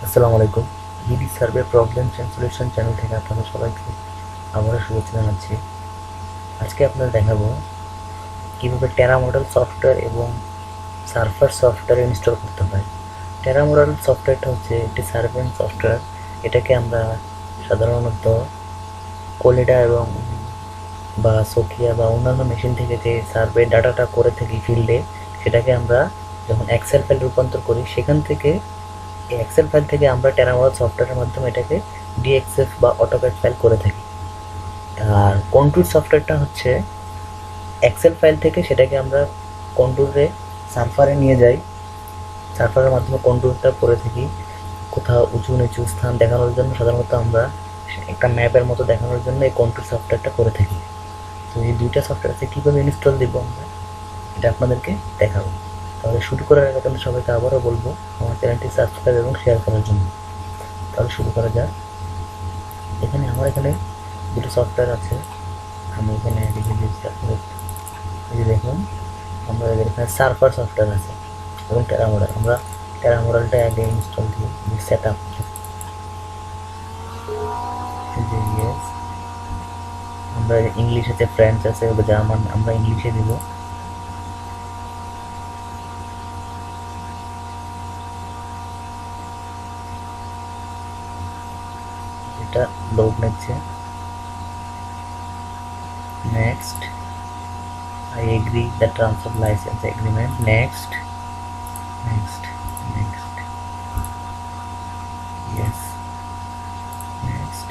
আসসালামু আলাইকুম। BD survey problems and solution channel থেকে আপনাদের সবাইকে আবারও শুভেচ্ছা জানাচ্ছি। আজকে আপনাদের দেখাবো কীভাবে টেরা মডেল সফটওয়্যার এবং সার্ফার সফটওয়্যার ইনস্টল করতে হয়। টেরা মডেল সফটওয়্যারটা হচ্ছে একটি সার্ভেইং সফটওয়্যার। এটাকে আমরা সাধারণত কোলেডা এবং বা সোকিয়া বা অন্যান্য মেশিন থেকে যে সার্ভে ডাটাটা করে থাকি ফিল্ডে, সেটাকে আমরা যখন এক্সেল ফাইল রূপান্তর করি, সেখান থেকে এই এক্সেল ফাইল থেকে আমরা টেরামোডেল সফটওয়্যারের মাধ্যমে এটাকে ডিএক্সএফ বা অটোক্যাড ফাইল করে থাকি। আর কন্ট্রোল সফটওয়্যারটা হচ্ছে এক্সেল ফাইল থেকে সেটাকে আমরা কন্ট্রোলে সার্ভারে নিয়ে যাই, সার্ভারের মাধ্যমে কন্ট্রোলটা করে থাকি। কোথাও উঁচু নিচু স্থান দেখানোর জন্য সাধারণত আমরা একটা ম্যাপের মতো দেখানোর জন্য এই কন্ট্রোল সফটওয়্যারটা করে থাকি। তো এই দুইটা সফটওয়্যার আছে, কীভাবে ইনস্টল দেবো আমরা এটা আপনাদেরকে দেখাবো। তাহলে শুরু করার আগে আপনাদের সবাইকে আবারও বলবো আমার চ্যানেলটি সাবস্ক্রাইব এবং শেয়ার করার জন্য। তাহলে শুরু করা যাক। আমার এখানে দুটো সফটওয়্যার আছে, আমি এখানে লিখে দিয়েছি আপনাদের। এই যে দেখুন, আমরা এখানে সার্ফার সফটওয়্যার আছে এবং টেরামোডেল। আমরা টেরামোডেলটা আগে ইনস্টল দিই, সেট আপ। আমরা ইংলিশ আছে, ফ্রেঞ্চ আছে, জার্মান, আমরা ইংলিশে দিব। এটা লোড নিচ্ছে। Next, I agree the transfer license agreement. Next, next, next. Yes, next.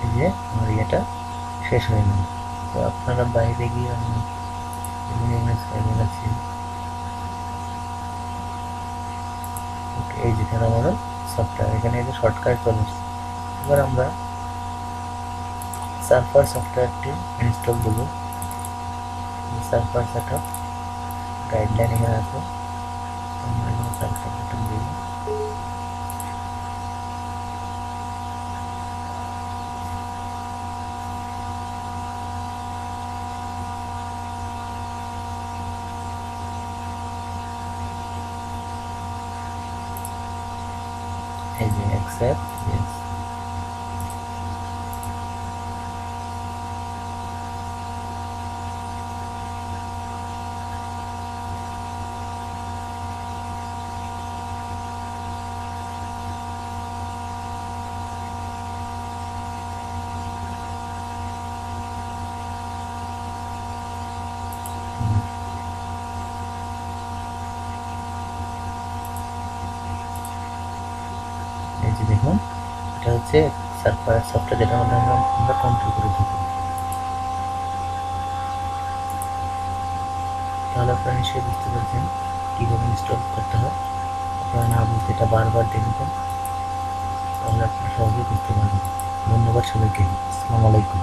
এই যে আমার ইয়েটা শেষ হয়ে গেল। তো আপনারা বাইরে গিয়ে আমি আছে। ওকে, এই যে টেরামোডেল সফটওয়্যার, এখানে এই যে শর্টকাট চলে এসেছে। এবার আমরা সার্ফার সফটওয়্যারটি ইনস্টল দেবো। সার্ফার সেট আপ গাইডলাইন এখানে আছে, আমরা এখানে সার্ফার সেট আপ দেবো। এই যে অ্যাকসেপ্ট, ইয়েস। এই যে দেখুন, এটা হচ্ছে সার্ভার সফটওয়্যার, যেটার মধ্যে আমরা কন্ট্রোল করে থাকি। তাহলে আপনারা নিশ্চয়ই বুঝতে পারছেন কীভাবে ইনস্টল করতে হয়। আপনারা না বুঝতে এটা বারবার দেখবেন, তাহলে আপনারা সহজেই বুঝতে পারবেন। ধন্যবাদ সবাইকে। আসসালামু আলাইকুম।